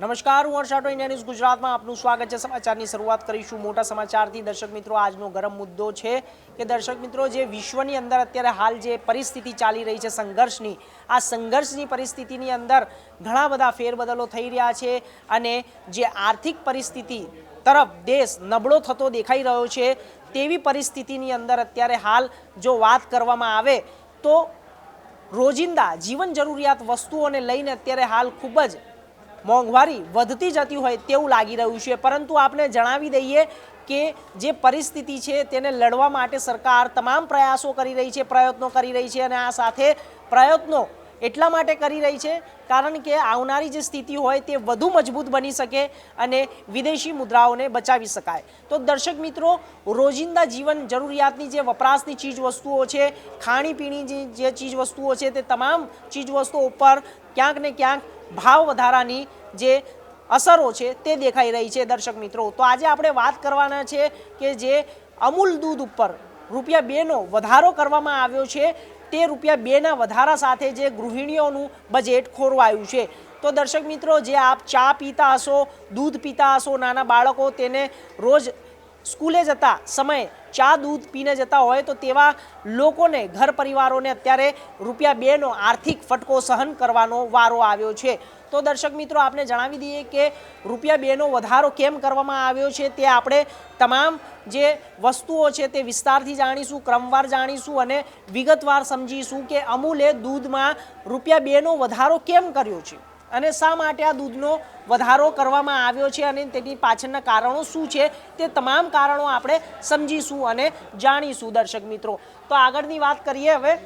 નમસ્કાર, હું હર્ષ India news ગુજરાતમાં આપનું સ્વાગત છે। સમાચારની શરૂઆત કરીશું મોટા સમાચારથી। દર્શક મિત્રો, આજનો ગરમ મુદ્દો છે કે દર્શક મિત્રો, જે વિશ્વની અંદર અત્યારે હાલ જે પરિસ્થિતિ ચાલી રહી છે સંઘર્ષની, આ સંઘર્ષની પરિસ્થિતિની અંદર ઘણા બધા ફેરબદલો થઈ રહ્યા છે અને જે આર્થિક પરિસ્થિતિ તરફ દેશ નબળો થતો દેખાઈ રહ્યો છે તેવી પરિસ્થિતિની અંદર અત્યારે હાલ જો વાત કરવામાં આવે તો રોજિંદા જીવન જરૂરિયાત વસ્તુઓને લઈને અત્યારે હાલ ખૂબ જ મોંઘવારી વધતી જતી હોય તેવું લાગી રહ્યું છે। પરંતુ આપણે જણાવી દઈએ કે જે પરિસ્થિતિ છે તેને લડવા માટે સરકાર તમામ પ્રયાસો કરી રહી છે, પ્રયત્નો કરી રહી છે અને આ સાથે પ્રયત્નો એટલા માટે કરી રહી છે કારણ કે આવનારી જે સ્થિતિ હોય તે વધુ મજબૂત બની શકે અને વિદેશી મુદ્રાઓને બચાવી શકાય। તો દર્શક મિત્રો, રોજિંદા જીવન જરૂરિયાતની જે વપરાશની ચીજ વસ્તુઓ છે, ખાણીપીણી જે ચીજ વસ્તુઓ છે, તે તમામ ચીજ વસ્તુઓ ઉપર ક્યાંક ને ક્યાંક ભાવ વધારાની જે અસરો છે તે દેખાઈ રહી છે। દર્શક મિત્રો, તો આજે આપણે વાત કરવાના છે કે જે અમૂલ દૂધ ઉપર ₹2નો વધારો કરવામાં આવ્યો છે તે ₹2ના વધારા સાથે જે ગૃહિણીઓનું બજેટ ખોરવાયું છે। તો દર્શક મિત્રો, જે આપ ચા પીતા હશો, દૂધ પીતા હશો, નાના બાળકો તેને રોજ સ્કૂલે જતા સમયે ચા દૂધ પીને જતા હોય તો તેવા લોકોને, ઘર પરિવારોને અત્યારે ₹2નો આર્થિક ફટકો સહન કરવાનો વારો આવ્યો છે। તો દર્શક મિત્રો, આપણે જણાવી દઈએ કે ₹2નો વધારો કેમ કરવામાં આવ્યો છે તે આપણે તમામ જે વસ્તુઓ છે તે વિસ્તારથી જાણીશું, ક્રમવાર જાણીશું અને વિગતવાર સમજીશું કે અમૂલે દૂધમાં ₹2નો વધારો કેમ કર્યો છે અને શા માટે આ દૂધનો વધારો કરવામાં આવ્યો છે અને તેની પાછળના કારણો શું છે તે તમામ કારણો આપણે સમજીશું અને જાણીશું। દર્શક મિત્રો, તો આગળની વાત કરીએ હવે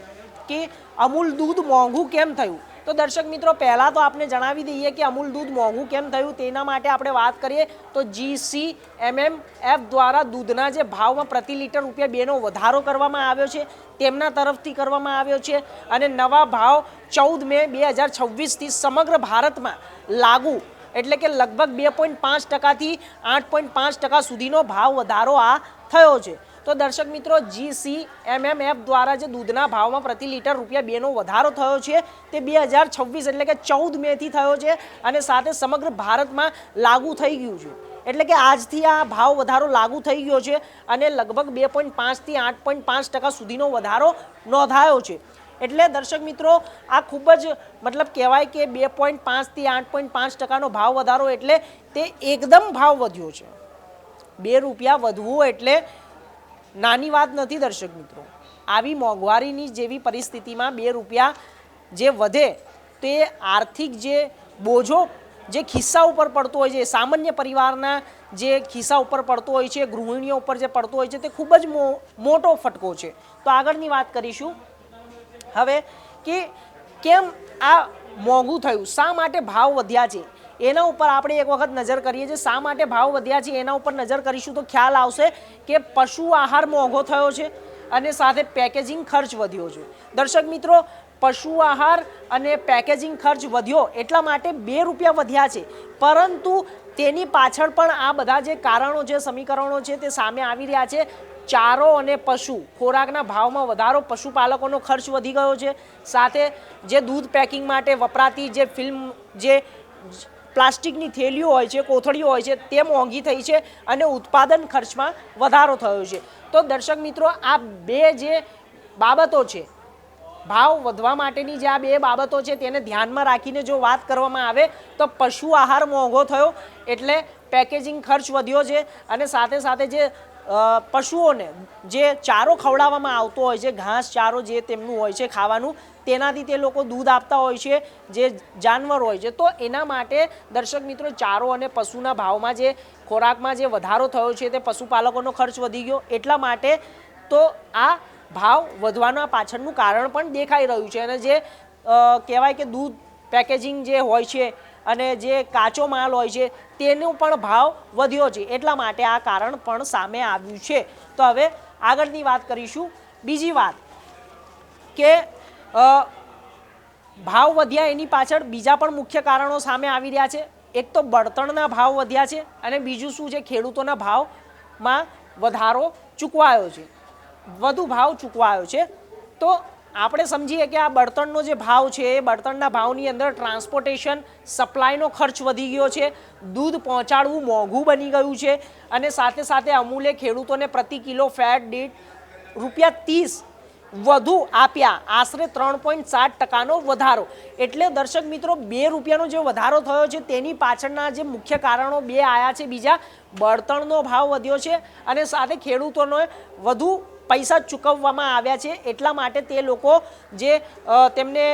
કે અમૂલ દૂધ મોંઘું કેમ થયું। તો દર્શક મિત્રો, પહેલાં તો આપણે જણાવી દઈએ કે અમૂલ દૂધ મોંઘું કેમ થયું તેના માટે આપણે વાત કરીએ તો GCMMF દ્વારા દૂધના જે ભાવમાં પ્રતિ લીટર ₹2નો વધારો કરવામાં આવ્યો છે તેમના તરફથી કરવામાં આવ્યો છે અને નવા ભાવ 14 મે 2026થી સમગ્ર ભારતમાં લાગુ, એટલે કે લગભગ 2.5%થી 8.5% સુધીનો ભાવ વધારો આ થયો છે। તો દર્શક મિત્રો, GCMMF દ્વારા જે દૂધના ભાવમાં પ્રતિ લીટર ₹2નો વધારો થયો છે તે 2026 એટલે કે 14 મેથી થયો છે અને સાથે સમગ્ર ભારતમાં લાગુ થઈ ગયું છે। એટલે કે આજથી આ ભાવ વધારો લાગુ થઈ ગયો છે અને લગભગ 2.5થી 8.5% સુધીનો વધારો નોંધાયો છે। એટલે દર્શક મિત્રો, આ ખૂબ જ મતલબ કહેવાય કે 2.5થી 8.5%નો ભાવ વધારો એટલે તે એકદમ ભાવ વધ્યો છે। ₹2 વધવું એટલે નાની વાત નથી। દર્શક મિત્રો, આવી મોંઘવારીની જેવી પરિસ્થિતિમાં ₹2 જે વધે તે આર્થિક જે બોજો જે ખિસ્સા ઉપર પડતો હોય છે, સામાન્ય પરિવારના જે ખિસ્સા ઉપર પડતો હોય છે, ગૃહિણીઓ ઉપર જે પડતો હોય છે, તે ખૂબ જ મોટો ફટકો છે। તો આગળની વાત કરીશું હવે કે કેમ આ મોંઘું થયું, શા માટે ભાવ વધ્યા છે એના ઉપર આપણે એક વખત નજર કરીએ છીએ। શા માટે ભાવ વધ્યા છે એના ઉપર નજર કરીશું તો ખ્યાલ આવશે કે પશુ આહાર મોંઘો થયો છે અને સાથે પેકેજિંગ ખર્ચ વધ્યો છે। દર્શક મિત્રો, પશુ આહાર અને પેકેજિંગ ખર્ચ વધ્યો એટલા માટે ₹2 વધ્યા છે, પરંતુ તેની પાછળ પણ આ બધા જે કારણો છે, સમીકરણો છે તે સામે આવી રહ્યા છે। ચારો અને પશુ ખોરાકના ભાવમાં વધારો, પશુપાલકોનો ખર્ચ વધી ગયો છે, સાથે જે દૂધ પેકિંગ માટે વપરાતી જે ફિલ્મ, જે પ્લાસ્ટિકની થેલીઓ હોય છે, કોથળીઓ હોય છે, તે મોંઘી થઈ છે અને ઉત્પાદન ખર્ચમાં વધારો થયો છે। તો દર્શક મિત્રો, આ બે જે બાબતો છે, ભાવ વધવા માટેની જે આ બે બાબતો છે તેને ધ્યાનમાં રાખીને જો વાત કરવામાં આવે તો પશુ આહાર મોંઘો થયો એટલે પેકેજિંગ ખર્ચ વધ્યો છે અને સાથે સાથે જે પશુઓને જે ચારો ખવડાવવામાં આવતો હોય છે, ઘાસ ચારો જે તેમનું હોય છે ખાવાનું, તેનાથી તે લોકો દૂધ આપતા હોય છે, જે જાનવર હોય છે, તો એના માટે દર્શક મિત્રો ચારો અને પશુના ભાવમાં જે ખોરાકમાં જે વધારો થયો છે તે પશુપાલકોનો ખર્ચ વધી ગયો એટલા માટે તો આ ભાવ વધવાના પાછળનું કારણ પણ દેખાઈ રહ્યું છે। અને જે કહેવાય કે દૂધ પેકેજિંગ જે હોય છે અને જે કાચો માલ હોય છે તેનો પણ ભાવ વધ્યો છે એટલા માટે આ કારણ પણ સામે આવ્યું છે। તો હવે આગળની વાત કરીશું। બીજી વાત કે ભાવ વધ્યા એની પાછળ બીજા પણ મુખ્ય કારણો સામે આવી રહ્યા છે। એક તો બળતણના ભાવ વધ્યા છે અને બીજું શું છે, ખેડૂતોના ભાવમાં વધારો ચૂકવાયો છે, વધુ ભાવ ચૂકવાયો છે। તો આપણે સમજીએ કે આ બળતણનો જે ભાવ છે એ બળતણના ભાવની અંદર ટ્રાન્સપોર્ટેશન સપ્લાયનો ખર્ચ વધી ગયો છે, દૂધ પહોંચાડવું મોંઘું બની ગયું છે અને સાથે સાથે અમૂલે ખેડૂતોને પ્રતિ કિલો ફેટ દીઠ ₹30 વધુ આપ્યા, આશરે 3.7% વધારો. એટલે દર્શક મિત્રો ₹2નો જે વધારો થયો છે તેની પાછળના જે મુખ્ય કારણો બે આયા છે. બીજા, બળતણનો ભાવ વધ્યો છે અને સાથે ખેડૂતોને વધુ પૈસા ચૂકવવામાં આવ્યા છે, એટલા માટે તે લોકો જે તેમને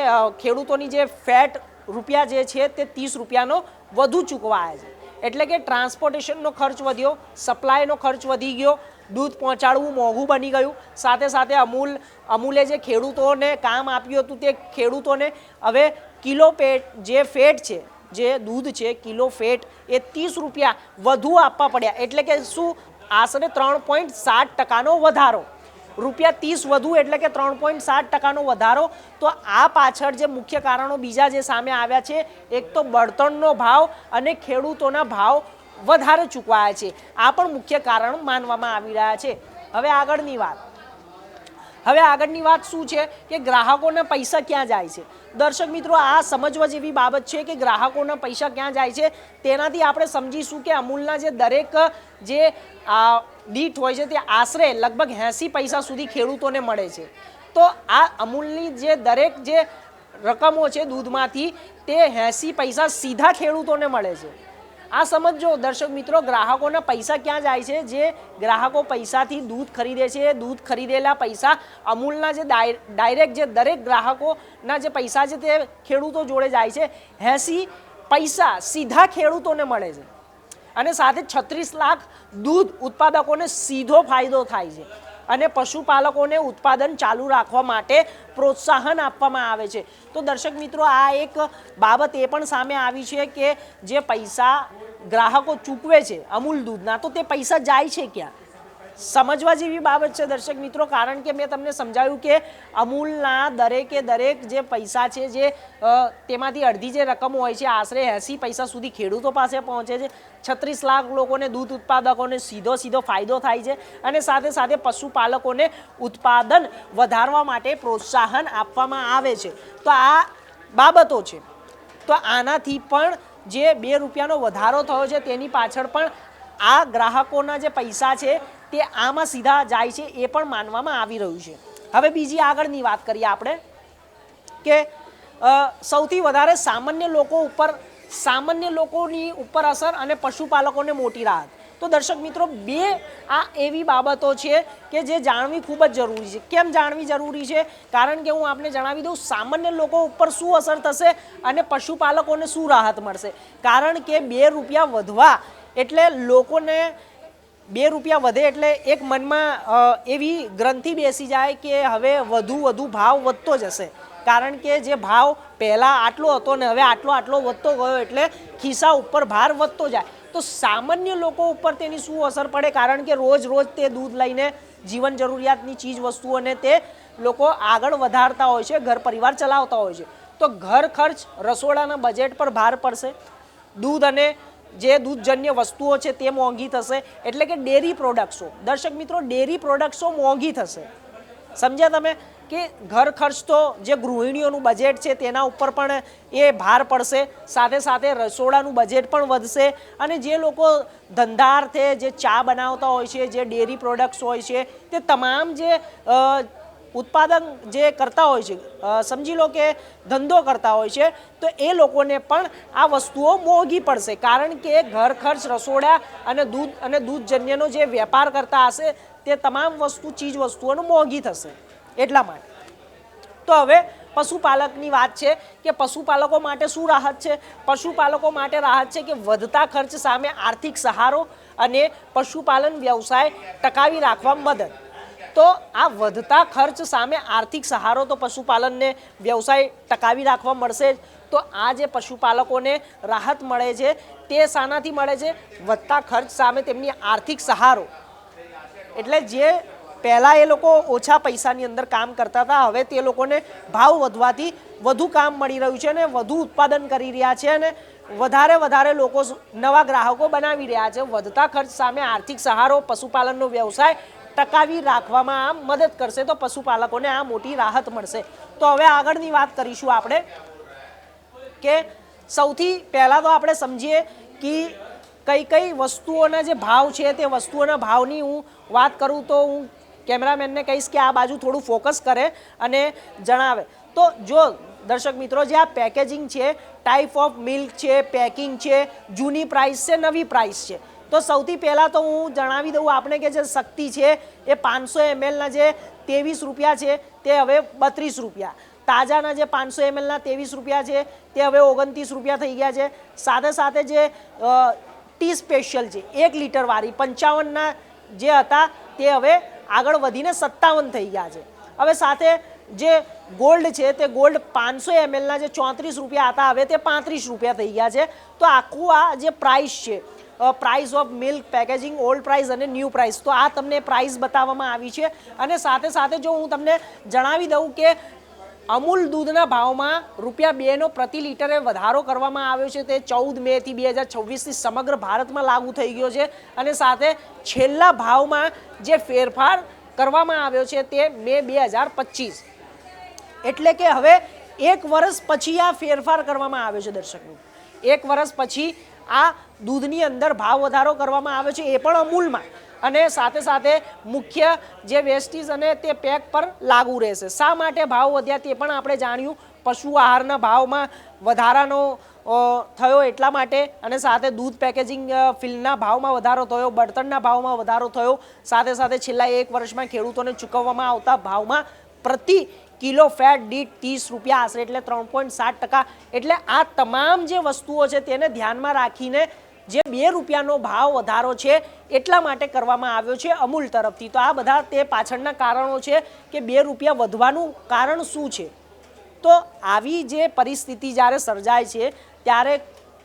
ખેડૂતોની જે ફેટ રૂપિયા જે છે તે ₹30નો વધુ ચૂકવાયા છે. એટલે કે ટ્રાન્સપોર્ટેશનનો ખર્ચ વધ્યો, સપ્લાયનો ખર્ચ વધી ગયો, દૂધ પહોંચાડવું મોંઘું બની ગયું. સાથે સાથે અમૂલે જે ખેડૂતોને કામ આપ્યું હતું તે ખેડૂતોને હવે કિલો જે ફેટ છે, જે દૂધ છે કિલો ફેટ એ ₹30 વધુ આપવા પડ્યા. એટલે કે શું? આશરે 3.7%નો વધારો. ₹30 વધુ એટલે કે 3.7%નો વધારો. તો આ પાછળ જે મુખ્ય કારણો બીજા જે સામે આવ્યા છે, એક તો બળતણનો ભાવ અને ખેડૂતોના ભાવ વધારે ચૂકવાયા છે. આ પણ મુખ્ય કારણ માનવામાં આવી રહ્યા છે. હવે આગળની વાત શું છે કે ગ્રાહકોના પૈસા ક્યાં જાય છે? દર્શક મિત્રો, આ સમજવા જેવી બાબત છે કે ગ્રાહકોના પૈસા ક્યાં જાય છે. તેનાથી આપણે સમજીશું કે અમૂલના જે દરેક જે દીઠ હોય છે તે આશરે લગભગ 80 પૈસા સુધી ખેડૂતોને મળે છે. તો આ અમૂલની જે દરેક જે રકમો છે દૂધમાંથી, તે 80 પૈસા સીધા ખેડૂતોને મળે છે. આ સમજો દર્શક મિત્રો, ગ્રાહકોના પૈસા ક્યાં જાય છે? જે ગ્રાહકો પૈસાથી દૂધ ખરીદે છે, દૂધ ખરીદેલા પૈસા અમૂલના જે ડાયરેક્ટ જે દરેક ગ્રાહકોના જે પૈસા છે તે ખેડૂતો જોડે જાય છે. 80 પૈસા સીધા ખેડૂતોને મળે છે અને સાથે 36 લાખ દૂધ ઉત્પાદકોને સીધો ફાયદો થાય છે અને પશુપાલકોને ઉત્પાદન ચાલુ રાખવા માટે પ્રોત્સાહન આપવામાં આવે છે. તો દર્શક મિત્રો, આ એક બાબત એ પણ સામે આવી છે કે જે પૈસા ગ્રાહકો ચૂકવે છે અમૂલ દૂધના, તો તે પૈસા જાય છે ક્યાં? સમજવા જેવી બાબત છે દર્શક મિત્રો. કારણ કે મેં તમને સમજાવ્યું કે અમૂલના દરેકે દરેક જે પૈસા છે, જે તેમાંથી અડધી જે રકમ હોય છે, આશરે 80 પૈસા સુધી ખેડૂતો પાસે પહોંચે છે. 36 લાખ લોકોને, દૂધ ઉત્પાદકોને સીધો ફાયદો થાય છે અને સાથે સાથે પશુપાલકોને ઉત્પાદન વધારવા માટે પ્રોત્સાહન આપવામાં આવે છે. તો આ બાબતો છે. તો આનાથી પણ જે ₹2નો વધારો થયો છે તેની પાછળ પણ આ ગ્રાહકોના જે પૈસા છે તે આમાં સીધા જાય છે, એ પણ માનવામાં આવી રહ્યું છે. હવે બીજી આગળની વાત કરીએ આપણે કે સૌથી વધારે સામાન્ય લોકોની ઉપર અસર અને પશુપાલકોને મોટી રાહત. તો દર્શક મિત્રો, બે આ એવી બાબતો છે કે જે જાણવી ખૂબ જ જરૂરી છે. કેમ જાણવી જરૂરી છે? કારણ કે હું આપને જણાવી દઉં, સામાન્ય લોકો ઉપર શું અસર થશે અને પશુપાલકોને શું રાહત મળશે. કારણ કે ₹2 વધવા એટલે લોકોને ₹2 વધે એટલે એક મનમાં એવી ગ્રંથિ બેસી જાય કે હવે વધુ ભાવ વધતો જશે. કારણ કે જે ભાવ પહેલાં આટલો હતો ને હવે આટલો વધતો ગયો એટલે ખિસ્સા ઉપર ભાર વધતો જાય. તો સામાન્ય લોકો ઉપર તેની શું અસર પડે? કારણ કે રોજ તે દૂધ લઈને જીવન જરૂરિયાતની ચીજ વસ્તુઓને તે લોકો આગળ વધારતા હોય છે, ઘર પરિવાર ચલાવતા હોય છે. તો ઘર ખર્ચ, રસોડાના બજેટ પર ભાર પડશે. દૂધ અને જે દૂધજન્ય વસ્તુઓ છે તે મોંઘી થશે. એટલે કે ડેરી પ્રોડક્ટ્સો, દર્શક મિત્રો, ડેરી પ્રોડક્ટ્સો મોંઘી થશે. સમજ્યા તમે? કે ઘર ખર્ચ તો જે ગૃહિણીઓનું બજેટ છે તેના ઉપર પણ એ ભાર પડશે. સાથે સાથે રસોડાનું બજેટ પણ વધશે અને જે લોકો ધંધાર્થે જે ચા બનાવતા હોય છે, જે ડેરી પ્રોડક્ટ્સ હોય છે, તે તમામ જે ઉત્પાદન જે કરતા હોય છે, સમજી લો કે ધંધો કરતા હોય છે, તો એ લોકોને પણ આ વસ્તુઓ મોંઘી પડશે. કારણ કે ઘર ખર્ચ, રસોડા અને દૂધજન્યનો જે વેપાર કરતા હશે તે તમામ ચીજ વસ્તુઓનો મોંઘી થશે. એટલા માટે તો હવે પશુપાલકની વાત છે કે પશુપાલકો માટે શું રાહત છે? પશુપાલકો માટે રાહત છે કે વધતા ખર્ચ સામે આર્થિક સહારો અને પશુપાલન વ્યવસાય ટકાવી રાખવા મદદ. તો આ વધતા ખર્ચ સામે આર્થિક સહારો તો પશુપાલનને વ્યવસાય ટકાવી રાખવા મળશે જ. તો આ જે પશુપાલકોને રાહત મળે છે તે શાનાથી મળે છે? વધતા ખર્ચ સામે તેમની આર્થિક સહારો. એટલે જે પહેલાં એ લોકો ઓછા પૈસાની અંદર કામ કરતા હતા, હવે તે લોકોને ભાવ વધવાથી વધુ કામ મળી રહ્યું છે અને વધુ ઉત્પાદન કરી રહ્યા છે અને વધારે લોકો નવા ગ્રાહકો બનાવી રહ્યા છે. વધતા ખર્ચ સામે આર્થિક સહારો, પશુપાલનનો વ્યવસાય ટકાવી રાખવામાં આ મદદ કરશે, તો પશુપાલકોને આ મોટી રાહત મળશે। તો હવે આગળની વાત કરીશું આપણે કે સૌથી પહેલાં તો આપણે સમજીએ કે કઈ કઈ વસ્તુઓના જે ભાવ છે તે વસ્તુઓના ભાવની હું વાત કરું તો હું કેમેરામેનને કહીશ કે આ બાજુ થોડું ફોકસ કરે અને જણાવે। તો જો દર્શક મિત્રો, જે આ પેકેજિંગ છે, ટાઈપ ઓફ મિલ્ક છે, પેકિંગ છે, જૂની પ્રાઇસ છે, નવી પ્રાઇસ છે। તો સૌથી પહેલાં તો હું જણાવી દઉં આપણે કે જે શક્તિ છે એ 500 mlના જે 23 રૂપિયા છે તે હવે 32 રૂપિયા, તાજાના જે 500 mlના 23 રૂપિયા છે તે હવે 29 રૂપિયા થઈ ગયા છે। સાથે સાથે જે ટી સ્પેશિયલ છે 1 લીટરવાળી 55ના જે હતા તે હવે આગળ વધીને 57 થઈ ગયા છે। હવે સાથે જે ગોલ્ડ છે તે ગોલ્ડ 500 mlના જે 34 રૂપિયા હતા હવે તે 35 રૂપિયા થઈ ગયા છે। તો આખું આ જે પ્રાઇસ છે, price of milk, packaging, old price અને ન્યૂ પ્રાઇસ, તો આ તમને પ્રાઇસ બતાવવામાં આવી છે। અને સાથે સાથે જો હું તમને જણાવી દઉં કે અમૂલ દૂધના ભાવમાં ₹2નો પ્રતિ લીટરે વધારો કરવામાં આવ્યો છે, તે 14 મેથી 2026થી સમગ્ર ભારતમાં લાગુ થઈ ગયો છે। અને સાથે છેલ્લા ભાવમાં જે ફેરફાર કરવામાં આવ્યો છે તે મે 2025, એટલે કે હવે 1 વર્ષ પછી આ ફેરફાર કરવામાં આવ્યો છે। દર્શક મિત્રો, 1 વર્ષ પછી આ દૂધની અંદર ભાવ વધારો કરવામાં આવ્યો છે, એ પણ અમૂલમાં। અને સાથે સાથે મુખ્ય જે વેસ્ટીઝ અને તે પેક પર લાગુ રહેશે। શા માટે ભાવ વધ્યા તે પણ આપણે જાણ્યું। પશુ આહારના ભાવમાં વધારાનો થયો એટલા માટે, અને સાથે દૂધ પેકેજિંગ ફિલ્ડના ભાવમાં વધારો થયો, બળતણના ભાવમાં વધારો થયો, સાથે સાથે છેલ્લા 1 વર્ષમાં ખેડૂતોને ચૂકવવામાં આવતા ભાવમાં પ્રતિ કિલો ફેટ દીઠ 30 રૂપિયા આશરે, એટલે 3.7%। એટલે આ તમામ જે વસ્તુઓ છે તેને ધ્યાનમાં રાખીને જે ₹2નો ભાવ વધારો છે એટલા માટે કરવામાં આવ્યો છે અમૂલ તરફથી। તો આ બધા તે પાછળના કારણો છે કે ₹2 વધવાનું કારણ શું છે। તો આવી જે પરિસ્થિતિ જ્યારે સર્જાય છે ત્યારે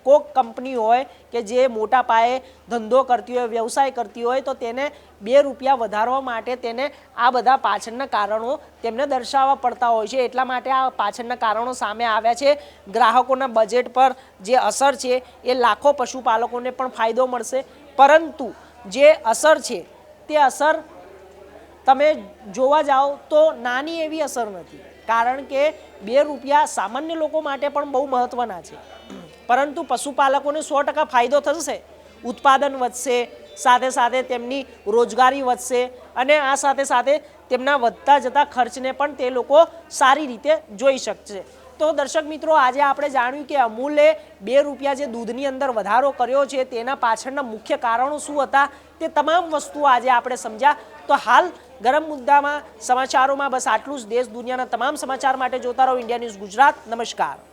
કોક કંપની હોય કે જે મોટા પાયે ધંધો કરતી હોય, વ્યવસાય કરતી હોય, તો તેને ₹2 વધારવા માટે તેને આ બધા પાછળના કારણો તેમને દર્શાવવા પડતા હોય છે। એટલા માટે આ પાછળના કારણો સામે આવ્યા છે। ગ્રાહકોના બજેટ પર જે અસર છે એ લાખો પશુપાલકોને પણ ફાયદો મળશે, પરંતુ જે અસર છે તે અસર તમે જોવા જાઓ તો નાની એવી અસર નથી, કારણ કે ₹2 સામાન્ય લોકો માટે પણ બહુ મહત્ત્વના છે, પરંતુ પશુપાલકોને 100% ફાયદો થશે, ઉત્પાદન વધશે, સાથે સાથે તેમની રોજગારી વધશે, અને આ સાથે સાથે તેમના વધતા જતા ખર્ચને પણ તે લોકો સારી રીતે જોઈ શકશે। તો દર્શક મિત્રો, આજે આપણે જાણ્યું કે અમૂલે ₹2 જે દૂધની અંદર વધારો કર્યો છે તેના પાછળના મુખ્ય કારણો શું હતા, તે તમામ વસ્તુઓ આજે આપણે સમજ્યા। તો હાલ ગરમ મુદ્દામાં સમાચારોમાં બસ આટલું જ। દેશ દુનિયાના તમામ સમાચાર માટે જોતા રહો ઇન્ડિયા ન્યૂઝ ગુજરાત। નમસ્કાર।